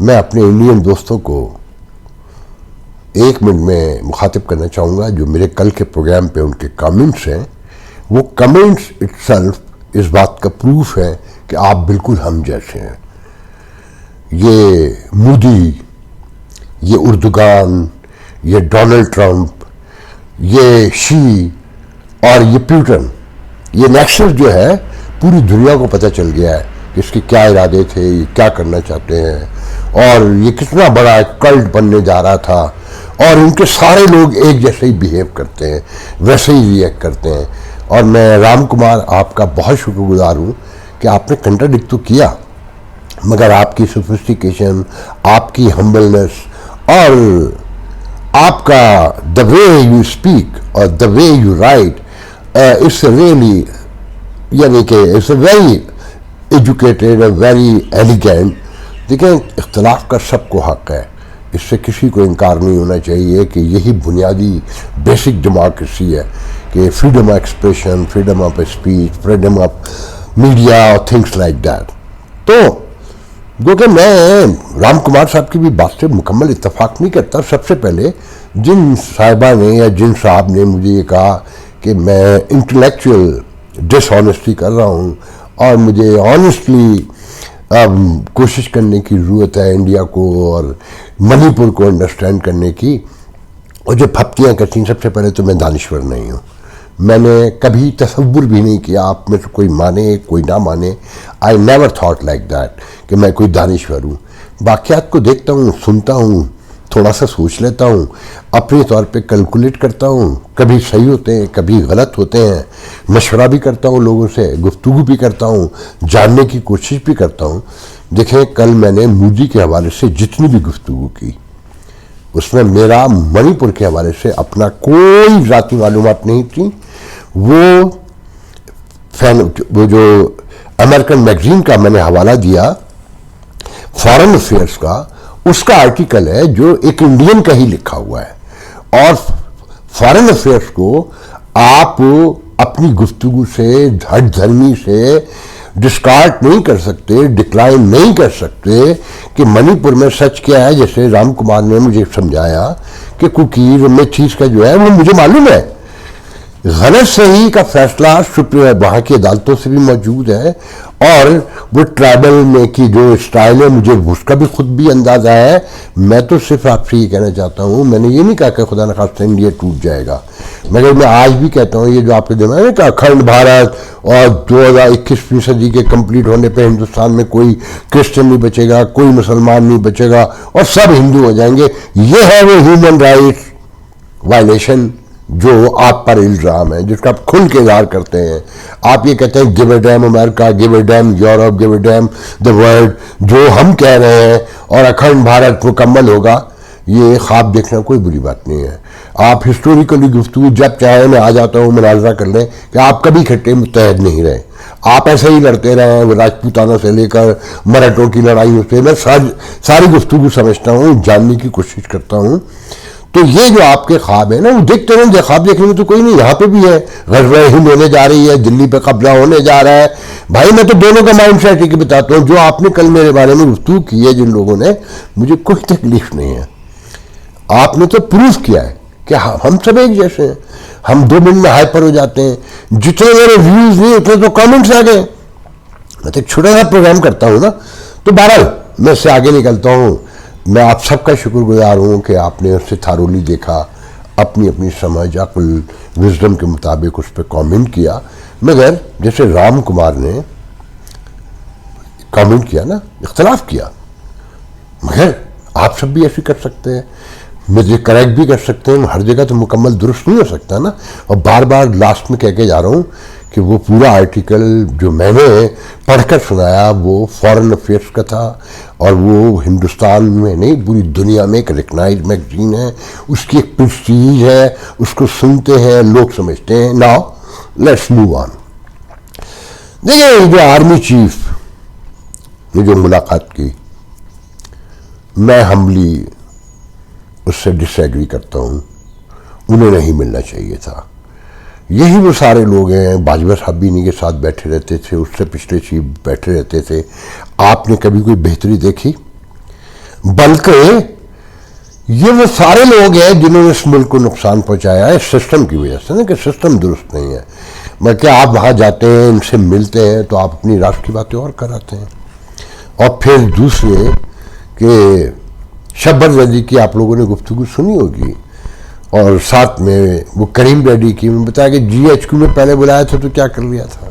میں اپنے انڈین دوستوں کو 1 منٹ میں مخاطب کرنا چاہوں گا. جو میرے کل کے پروگرام پہ ان کے کامنٹس ہیں، وہ کامنٹس اٹسیلف اس بات کا پروف ہے کہ آپ بالکل ہم جیسے ہیں. یہ مودی، یہ اردوگان، یہ ڈونلڈ ٹرمپ، یہ شی اور یہ پیوٹن، یہ نیکسس جو ہے پوری دنیا کو پتہ چل گیا ہے کہ اس کے کیا ارادے تھے، یہ کیا کرنا چاہتے ہیں، اور یہ کتنا بڑا کلٹ بننے جا رہا تھا. اور ان کے سارے لوگ ایک جیسے ہی بیہیو کرتے ہیں، ویسے ہی ریئیکٹ کرتے ہیں. اور میں رام کمار آپ کا بہت شکر گزار ہوں کہ آپ نے کنٹراڈکٹ تو کیا، مگر آپ کی سوفسٹیکیشن، آپ کی ہمبلنس اور آپ کا دا وے یو اسپیک اور the way you write it's really, یعنی کہ اٹس اے ویری ایجوکیٹڈ اور ویری ایلیگینٹ. دیکھیں، اختلاف کا سب کو حق ہے، اس سے کسی کو انکار نہیں ہونا چاہیے کہ یہی بنیادی بیسک ڈیموکریسی ہے کہ freedom of expression, freedom of speech, freedom of media اور تھنگس لائک دیٹ. تو کیونکہ میں رام کمار صاحب کی بھی بات سے مکمل اتفاق نہیں کرتا. سب سے پہلے جن صاحبہ نے یا جن صاحب نے مجھے یہ کہا کہ میں انٹلیکچوئل ڈس آنیسٹی کر رہا ہوں اور مجھے آنیسٹلی کوشش کرنے کی ضرورت ہے انڈیا کو اور منی پور کو انڈرسٹینڈ کرنے کی، اور جو پھپتیاں کرتی ہیں، سب سے پہلے تو میں دانشور نہیں ہوں. میں نے کبھی تصور بھی نہیں کیا آپ میں سے کوئی مانے کوئی نہ مانے. I never thought like that کہ میں کوئی دانشور ہوں. واقعات کو دیکھتا ہوں، سنتا ہوں، تھوڑا سا سوچ لیتا ہوں، اپنے طور پہ کیلکولیٹ کرتا ہوں. کبھی صحیح ہوتے ہیں، کبھی غلط ہوتے ہیں. مشورہ بھی کرتا ہوں لوگوں سے، گفتگو بھی کرتا ہوں، جاننے کی کوشش بھی کرتا ہوں. دیکھیں، کل میں نے مودی کے حوالے سے جتنی بھی گفتگو کی، اس میں میرا منی پور کے حوالے سے اپنا کوئی ذاتی معلومات نہیں تھی. وہ جو امریکن میگزین کا میں نے حوالہ دیا فارن افیئرس کا، اس کا آرٹیکل ہے جو ایک انڈین کا ہی لکھا ہوا ہے. اور فارن افیئرس کو آپ اپنی گفتگو سے، ہٹ دھرمی سے ڈسکارڈ نہیں کر سکتے، ڈکلائن نہیں کر سکتے کہ منی پور میں سچ کیا ہے. جیسے رام کمار نے مجھے سمجھایا کہ کوکیز اور میتھیز کا جو ہے وہ مجھے معلوم ہے. غلط صحیح کا فیصلہ وہاں کی عدالتوں سے بھی موجود ہے، اور وہ ٹرائبل میں کی جو اسٹائل ہے مجھے اس کا بھی خود بھی اندازہ ہے. میں تو صرف آپ سے یہ کہنا چاہتا ہوں، میں نے یہ نہیں کہا کہ خدا نخواستہ انڈیا ٹوٹ جائے گا، مگر میں آج بھی کہتا ہوں یہ جو آپ کے دماغ میں کہ اکھنڈ بھارت اور 2021ویں صدی کے کمپلیٹ ہونے پہ ہندوستان میں کوئی کرسچن نہیں بچے گا، کوئی مسلمان نہیں بچے گا اور سب ہندو ہو جائیں گے، یہ ہے وہ ہیومن رائٹس وائلیشن جو آپ پر الزام ہے، جس کا آپ کھل کے اظہار کرتے ہیں. آپ یہ کہتے ہیں give a damn America, give a damn Europe, give a damn the world. جو ہم کہہ رہے ہیں اور اکھنڈ بھارت مکمل ہوگا، یہ خواب دیکھنا کوئی بری بات نہیں ہے. آپ ہسٹوریکلی گفتگو جب چاہیں میں آ جاتا ہوں، مناظرہ کر لیں کہ آپ کبھی کھٹے متحد نہیں رہے، آپ ایسے ہی لڑتے رہے ہیں راجپوتانہ سے لے کر مراٹھوں کی لڑائیوں سے. میں ساری گفتگو سمجھتا ہوں، جاننے کی کوشش کرتا ہوں. تو یہ جو آپ کے خواب ہیں نا، وہ دیکھتے رہیں. خواب دیکھنے میں تو کوئی نہیں، یہاں پہ بھی ہے، غزوہ ہند ہونے جا رہی ہے، دلی پہ قبضہ ہونے جا رہا ہے. بھائی میں تو دونوں کا مائنڈ سیٹ ہی بتاتا ہوں. جو آپ نے کل میرے بارے میں گفتگو کی ہے جن لوگوں نے، مجھے کوئی تکلیف نہیں ہے. آپ نے تو پروف کیا ہے کہ ہم سب ایک جیسے ہیں. ہم 2 منٹ میں ہائپر ہو جاتے ہیں. جتنے میرے ویوز نہیں اتنے تو کامنٹس آ گئے. میں تو ایک چھوٹا سا پروگرام کرتا ہوں نا، تو بہرحال میں اس سے آگے نکلتا ہوں. میں آپ سب کا شکر گزار ہوں کہ آپ نے اس سے تھارولی دیکھا، اپنی اپنی سمجھ، عقل، وزڈم کے مطابق اس پہ کامنٹ کیا. مگر جیسے رام کمار نے کامنٹ کیا نا، اختلاف کیا، مگر آپ سب بھی ایسے کر سکتے ہیں، مجھے کریکٹ بھی کر سکتے ہیں. ہر جگہ تو مکمل درست نہیں ہو سکتا نا. اور بار بار لاسٹ میں کہہ کے جا رہا ہوں کہ وہ پورا آرٹیکل جو میں نے پڑھ کر سنایا وہ فارن افیئرس کا تھا، اور وہ ہندوستان میں نہیں پوری دنیا میں ایک ریکگنائزڈ میگزین ہے. اس کی ایک پرسٹیج ہے، اس کو سنتے ہیں لوگ، سمجھتے ہیں. Now let's move on. دیکھیں، جو آرمی چیف نے جو ملاقات کی، میں ہمبلی اس سے ڈس ایگری کرتا ہوں. انہیں نہیں ملنا چاہیے تھا. یہی وہ سارے لوگ ہیں، باجوہ صاحب بھی انہیں کے ساتھ بیٹھے رہتے تھے، اس سے پچھلے چیف بیٹھے رہتے تھے. آپ نے کبھی کوئی بہتری دیکھی؟ بلکہ یہ وہ سارے لوگ ہیں جنہوں نے اس ملک کو نقصان پہنچایا ہے سسٹم کی وجہ سے نا، کہ سسٹم درست نہیں ہے. بلکہ آپ وہاں جاتے ہیں، ان سے ملتے ہیں تو آپ اپنی راج کی باتیں اور کراتے ہیں. اور پھر دوسرے کہ شبر ریڈی کی آپ لوگوں نے گفتگو سنی ہوگی، اور ساتھ میں وہ کریم ریڈی کی میں بتایا کہ جی ایچ کیو میں پہلے بلایا تھا تو کیا کر لیا تھا.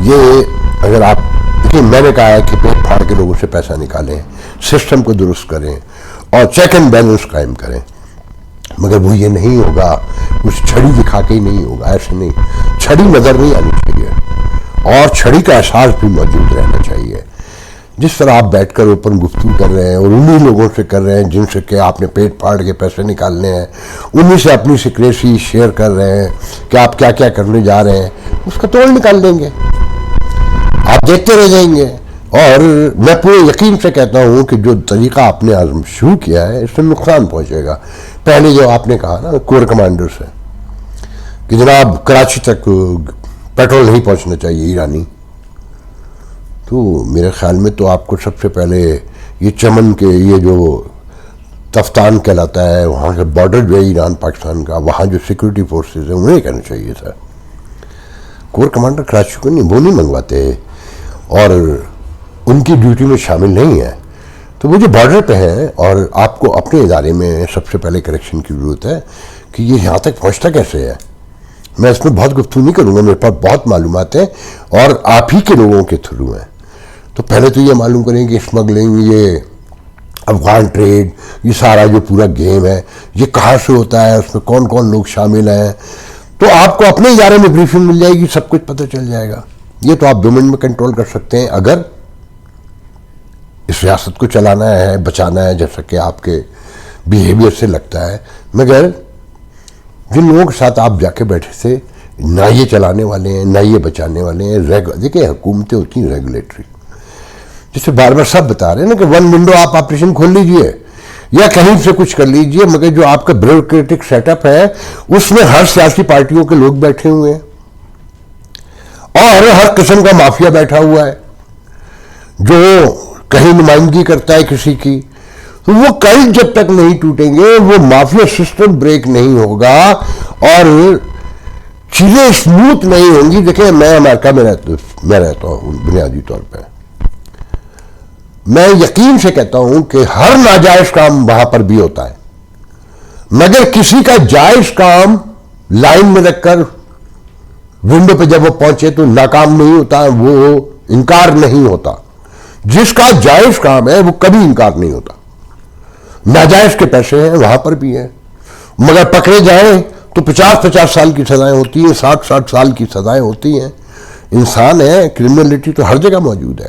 یہ اگر آپ دیکھیں، میں نے کہا ہے کہ پیٹ پھاڑ کے لوگوں سے پیسہ نکالیں، سسٹم کو درست کریں اور چیک اینڈ بیلنس قائم کریں، مگر وہ یہ نہیں ہوگا، اس چھڑی دکھا کے ہی نہیں ہوگا. ایسے نہیں، چھڑی نظر نہیں آنی چاہیے اور چھڑی کا احساس بھی موجود رہنا چاہیے. جس طرح آپ بیٹھ کر اوپن گفتگو کر رہے ہیں اور انہی لوگوں سے کر رہے ہیں جن سے کہ آپ نے پیٹ پھاڑ کے پیسے نکالنے ہیں، انہی سے اپنی سیکریسی شیئر کر رہے ہیں کہ آپ کیا کیا کرنے جا رہے ہیں، اس کا توڑ نکال دیں گے، آپ دیکھتے رہ جائیں گے. اور میں پورے یقین سے کہتا ہوں کہ جو طریقہ آپ نے شروع کیا ہے اس سے نقصان پہنچے گا. پہلے جو آپ نے کہا نا کور کمانڈر سے کہ جناب کراچی تک پیٹرول نہیں پہنچنا چاہیے ایرانی، تو میرے خیال میں تو آپ کو سب سے پہلے یہ چمن کے یہ جو تفتان کہلاتا ہے وہاں کے بارڈر جو ہے ایران پاکستان کا، وہاں جو سیکورٹی فورسز ہیں انہیں کہنا چاہیے تھا. کور کمانڈر کراچی کو نہیں، وہ نہیں منگواتے اور ان کی ڈیوٹی میں شامل نہیں ہے. تو وہ جو بارڈر پہ ہیں، اور آپ کو اپنے ادارے میں سب سے پہلے کریکشن کی ضرورت ہے کہ یہ یہاں تک پہنچتا کیسے ہے. میں اس میں بہت گفتگو نہیں کروں گا، میرے پاس بہت معلومات ہیں اور آپ ہی کے لوگوں کے تھرو ہیں. تو پہلے تو یہ معلوم کریں کہ اسمگلنگ، یہ افغان ٹریڈ، یہ سارا جو پورا گیم ہے یہ کہاں سے ہوتا ہے، اس میں کون کون لوگ شامل ہیں. تو آپ کو اپنے ادارے میں بریفنگ مل جائے گی، سب کچھ پتہ چل جائے گا. یہ تو آپ 2 منٹ میں کنٹرول کر سکتے ہیں اگر اس ریاست کو چلانا ہے، بچانا ہے، جیسا کہ آپ کے بیہیویئر سے لگتا ہے. مگر جن لوگوں کے ساتھ آپ جا کے بیٹھے تھے، نہ یہ چلانے والے ہیں نہ یہ بچانے والے ہیں. دیکھیں حکومتیں ہوتی ہیں ریگولیٹری، جسے بار بار سب بتا رہے ہیں نا کہ 1 ونڈو آپ آپریشن کھول لیجئے یا کہیں سے کچھ کر لیجئے، مگر جو آپ کا بیوروکریٹک سیٹ اپ ہے اس میں ہر سیاسی پارٹیوں کے لوگ بیٹھے ہوئے ہیں اور ہر قسم کا مافیا بیٹھا ہوا ہے جو کہیں نمائندگی کرتا ہے کسی کی. تو وہ کل جب تک نہیں ٹوٹیں گے، وہ مافیا سسٹم بریک نہیں ہوگا اور چیزیں اسموتھ نہیں ہوں گی. دیکھیں میں امریکہ میں رہتا ہوں، بنیادی طور پہ میں یقین سے کہتا ہوں کہ ہر ناجائز کام وہاں پر بھی ہوتا ہے، مگر کسی کا جائز کام لائن میں رکھ کر ونڈو پہ جب وہ پہنچے تو ناکام نہیں ہوتا، وہ انکار نہیں ہوتا. جس کا جائز کام ہے وہ کبھی انکار نہیں ہوتا. ناجائز کے پیسے ہیں وہاں پر بھی ہیں، مگر پکڑے جائیں تو 50 سال کی سزائیں ہوتی ہیں، 60 سال کی سزائیں ہوتی ہیں. انسان ہے، کرمنلٹی تو ہر جگہ موجود ہے،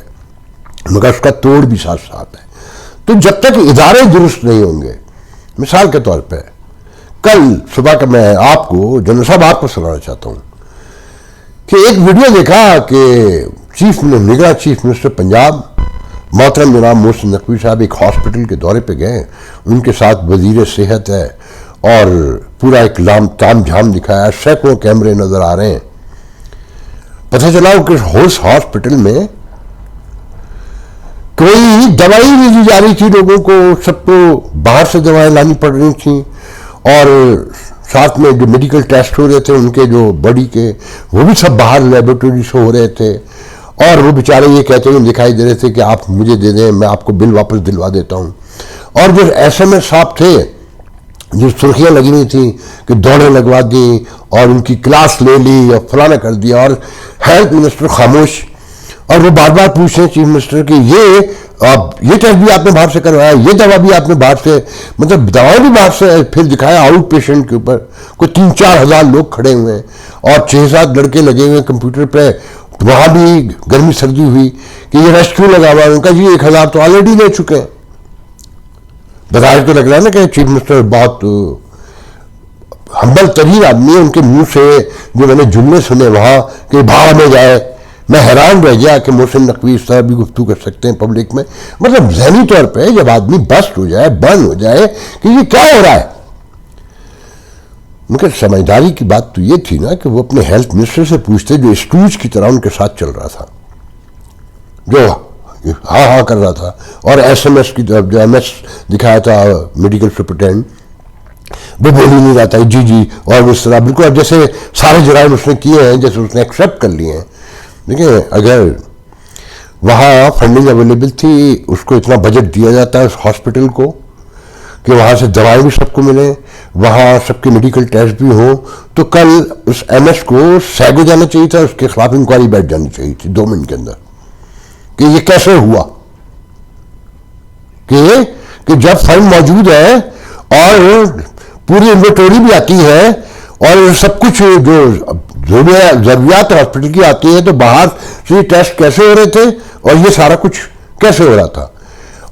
مگر اس کا توڑ بھی ساتھ ساتھ ہے. تو جب تک ادارے درست نہیں ہوں گے، مثال کے طور پہ کل صبح کا میں آپ کو جنرل صاحب آپ کو سنانا چاہتا ہوں کہ ایک ویڈیو دیکھا کہ نگراں چیف منسٹر پنجاب محترم جناب محسن نقوی صاحب ایک ہاسپٹل کے دورے پہ گئے، ان کے ساتھ وزیر صحت ہے اور پورا ایک تام جھام دکھایا، سینکڑوں کیمرے نظر آ رہے ہیں. پتہ چلا کہ اس ہاسپٹل میں کوئی دوائی نہیں دی جا رہی تھی لوگوں کو، سب کو باہر سے دوائیں لانی پڑ رہی تھیں، اور ساتھ میں جو میڈیکل ٹیسٹ ہو رہے تھے ان کے جو باڈی کے وہ بھی سب باہر لیبورٹری سے ہو رہے تھے. اور وہ بیچارے یہ کہتے ہوئے دکھائی دے رہے تھے کہ آپ مجھے دے دیں، میں آپ کو بل واپس دلوا دیتا ہوں. اور جو ایس ایم ایس صاحب تھے جو سرخیاں لگی ہوئی تھیں کہ دوڑیں لگوا دیں اور ان کی کلاس لے لی اور فلانا کر دیا، اور ہیلتھ منسٹر خاموش. اور وہ بار بار پوچھتے ہیں چیف منسٹر کہ یہ ٹیسٹ بھی آپ نے باہر سے کروایا، یہ دوا بھی آپ نے باہر سے، مطلب دوائیں بھی باہر سے، پھر دکھایا آؤٹ پیشنٹ کے اوپر کوئی 3-4 ہزار لوگ کھڑے ہوئے ہیں اور 6-7 لڑکے لگے ہوئے کمپیوٹر پہ. وہاں بھی گرمی سردی ہوئی کہ یہ رش کیوں لگا ہوا ہے، ان کا جی 1000 تو آلریڈی لے چکے ہیں. بظاہر تو لگ رہا ہے نا کہ چیف منسٹر بہت ہمبل ترین آدمی ہے، ان کے منہ سے جو میں نے جملے سنے وہاں کہ بھاڑ میں جائے. میں حیران رہ گیا کہ محسن نقوی اس طرح بھی گفتگو کر سکتے ہیں پبلک میں. مطلب ذہنی طور پہ جب آدمی بسٹ ہو جائے، برن ہو جائے کہ یہ کیا ہو رہا ہے. مگر سمجھداری کی بات تو یہ تھی نا کہ وہ اپنے ہیلتھ منسٹر سے پوچھتے جو اسٹوج کی طرح ان کے ساتھ چل رہا تھا، جو ہاں ہاں کر رہا تھا، اور ایس ایم ایس کی طرف جو ایم ایس دکھایا تھا میڈیکل سپرنٹینڈنٹ، وہ بول ہی نہیں رہا تھا جی جی، اور اس طرح بالکل اب جیسے سارے جرائم اس نے کیے ہیں، جیسے اس نے ایکسیپٹ کر لیے ہیں. دیکھیں اگر وہاں فنڈنگ اویلیبل تھی، اس کو اتنا بجٹ دیا جاتا ہے اس ہاسپٹل کو کہ وہاں سے دوائیں بھی سب کو ملیں، وہاں سب کے میڈیکل ٹیسٹ بھی ہوں، تو کل اس ایم ایس کو سیگ ہو جانا چاہیے تھا، اس کے خلاف انکوائری بیٹھ جانی چاہیے تھی 2 منٹ کے اندر کہ یہ کیسے ہوا، کہ جب فنڈ موجود ہے اور پوری انوینٹوری بھی آتی ہے اور سب کچھ جو ضروریات ہاسپٹل کی آتی ہے، تو باہر سے یہ ٹیسٹ کیسے ہو رہے تھے اور یہ سارا کچھ کیسے ہو رہا تھا.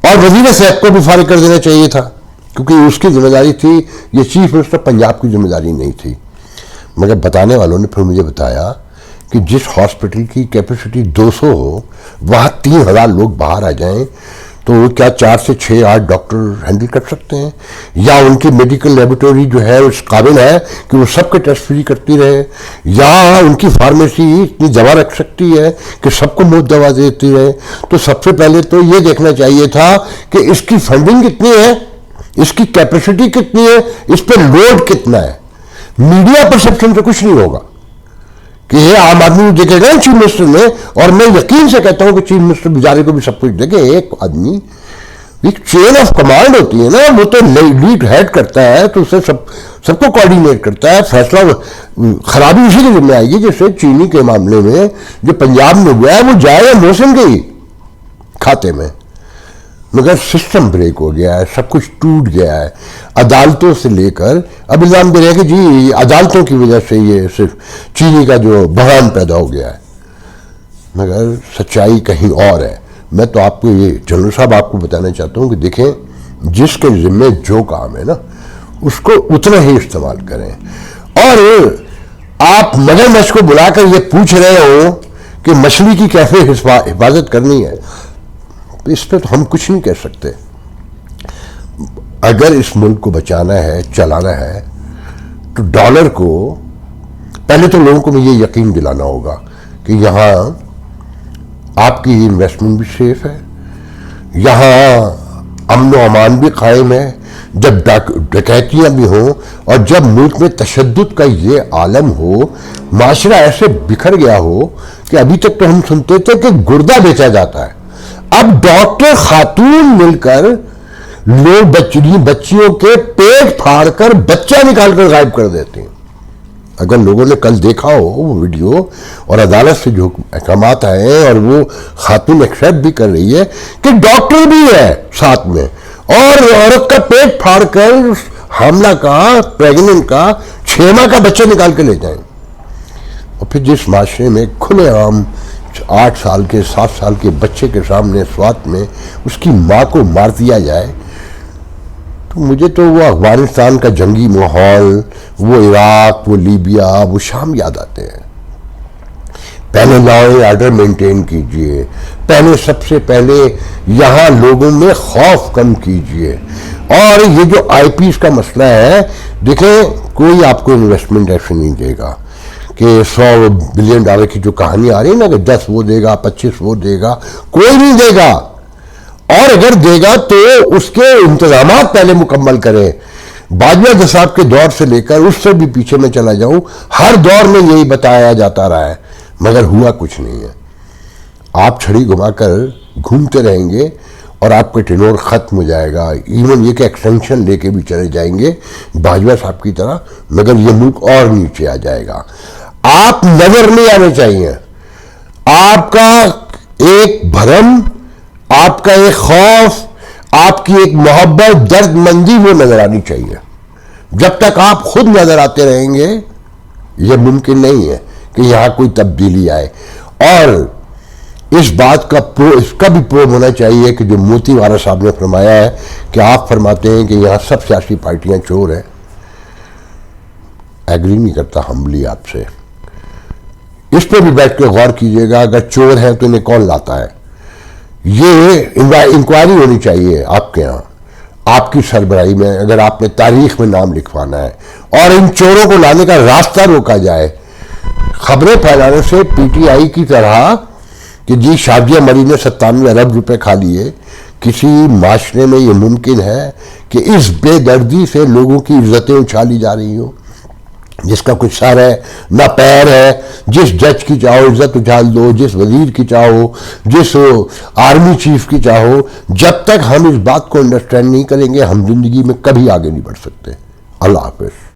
اور وزیر صحت کو بھی فارغ کر دینا چاہیے تھا، کیونکہ اس کی ذمہ داری تھی، یہ چیف منسٹر پنجاب کی ذمہ داری نہیں تھی. مگر بتانے والوں نے پھر مجھے بتایا کہ جس ہاسپٹل کی کیپیسٹی 200 ہو، وہاں 3000 لوگ باہر آ جائیں تو وہ کیا 4 سے 6 8 ڈاکٹر ہینڈل کر سکتے ہیں؟ یا ان کی میڈیکل لیبورٹری جو ہے اس قابل ہے کہ وہ سب کے ٹیسٹ فری کرتی رہے؟ یا ان کی فارمیسی اتنی دوا رکھ سکتی ہے کہ سب کو مفت دوا دیتی رہے؟ تو سب سے پہلے تو یہ دیکھنا چاہیے تھا کہ اس کی فنڈنگ کتنی ہے، اس کی کیپیسٹی کتنی ہے، اس پہ لوڈ کتنا ہے. میڈیا پرسپشن سے کچھ نہیں ہوگا کہ یہ عام آدمی دیکھے گا چیف منسٹر نے، اور میں یقین سے کہتا ہوں کہ چیف منسٹر بیچارے کو بھی سب کچھ دیکھے. ایک آدمی ایک چین آف کمانڈ ہوتی ہے نا، وہ تو لیڈ ہیڈ کرتا ہے، تو اسے سب کو کوآرڈینیٹ کرتا ہے. فیصلہ خرابی اسی کے ذمہ آئے گی. جیسے چینی کے معاملے میں جو پنجاب میں ہوا ہے، وہ جائے موسم کے ہی کھاتے میں، مگر سسٹم بریک ہو گیا ہے، سب کچھ ٹوٹ گیا ہے. عدالتوں سے لے کر اب الزام دے رہے ہیں کہ جی عدالتوں کی وجہ سے یہ صرف چینی کا جو بحران پیدا ہو گیا ہے، مگر سچائی کہیں اور ہے. میں تو آپ کو یہ جنرل صاحب آپ کو بتانا چاہتا ہوں کہ دیکھیں، جس کے ذمہ جو کام ہے نا، اس کو اتنا ہی استعمال کریں. اور آپ مگر مچھ کو بلا کر یہ پوچھ رہے ہو کہ مچھلی کی کیسے حفاظت کرنی ہے، تو اس پہ تو ہم کچھ نہیں کہہ سکتے. اگر اس ملک کو بچانا ہے، چلانا ہے، تو ڈالر کو پہلے تو لوگوں کو یہ یقین دلانا ہوگا کہ یہاں آپ کی انویسٹمنٹ بھی سیف ہے، یہاں امن و امان بھی قائم ہے. جب ڈکیتیاں بھی ہوں اور جب ملک میں تشدد کا یہ عالم ہو، معاشرہ ایسے بکھر گیا ہو کہ ابھی تک تو ہم سنتے تھے کہ گردہ بیچا جاتا ہے، اب ڈاکٹر خاتون مل کر لوگ بچیوں کے پیٹ پھاڑ کر بچہ نکال کر غائب کر دیتے ہیں. اگر لوگوں نے کل دیکھا ہو وہ ویڈیو، اور عدالت سے جو احکامات آئے ہیں، اور وہ خاتون ایکسیپٹ بھی کر رہی ہے کہ ڈاکٹر بھی ہے ساتھ میں، اور عورت کا پیٹ پھاڑ کر حاملہ کا، پریگننٹ کا 6 ماہ کا بچہ نکال کے لے جائیں. اور پھر جس معاشرے میں کھلے عام 8 سال کے 7 سال کے بچے کے سامنے سوات میں اس کی ماں کو مار دیا جائے، تو مجھے تو وہ افغانستان کا جنگی ماحول، وہ عراق، وہ لیبیا، وہ شام یاد آتے ہیں. پہلے لا اینڈ آرڈر مینٹین کیجئے، پہلے سب سے پہلے یہاں لوگوں میں خوف کم کیجئے. اور یہ جو آئی پیز کا مسئلہ ہے، دیکھیں کوئی آپ کو انویسٹمنٹ ایسے نہیں دے گا کہ $100 بلین کی جو کہانی آ رہی ہے نا کہ 10 وہ دے گا، 25 وہ دے گا، کوئی نہیں دے گا. اور اگر دے گا تو اس کے انتظامات پہلے مکمل کریں. باجوہ صاحب کے دور سے لے کر اس سے بھی پیچھے میں چلا جاؤں، ہر دور میں یہی بتایا جاتا رہا ہے، مگر ہوا کچھ نہیں ہے. آپ چھڑی گھما کر گھومتے رہیں گے اور آپ کا ٹینور ختم ہو جائے گا. ایون یہ کہ ایکسٹینشن لے کے بھی چلے جائیں گے باجوہ صاحب کی طرح، مگر یہ ملک اور نیچے آ جائے گا. آپ نظر نہیں آنے چاہیے. آپ کا ایک بھرم، آپ کا ایک خوف، آپ کی ایک محبت، درد مندی وہ نظر آنی چاہیے. جب تک آپ خود نظر آتے رہیں گے یہ ممکن نہیں ہے کہ یہاں کوئی تبدیلی آئے. اور اس بات کا اس کا بھی پروب ہونا چاہیے کہ جو موتی والا صاحب نے فرمایا ہے کہ آپ فرماتے ہیں کہ یہاں سب سیاسی پارٹیاں چور ہیں. ایگری نہیں کرتا ہمبلی آپ سے. اس پہ بھی بیٹھ کے غور کیجئے گا، اگر چور ہیں تو انہیں کون لاتا ہے. یہ انکوائری ہونی چاہیے آپ کے ہاں، آپ کی سربراہی میں، اگر آپ نے تاریخ میں نام لکھوانا ہے، اور ان چوروں کو لانے کا راستہ روکا جائے. خبریں پھیلانے سے پی ٹی آئی کی طرح کہ جی شادیہ مری نے 97 ارب روپے کھا لیے. کسی معاشرے میں یہ ممکن ہے کہ اس بے دردی سے لوگوں کی عزتیں اچھالی جا رہی ہوں؟ جس کا کچھ سر ہے نہ پیر ہے، جس جج کی چاہو عزت اچھال دو، جس وزیر کی چاہو، جس آرمی چیف کی چاہو. جب تک ہم اس بات کو انڈرسٹینڈ نہیں کریں گے ہم زندگی میں کبھی آگے نہیں بڑھ سکتے. اللہ حافظ.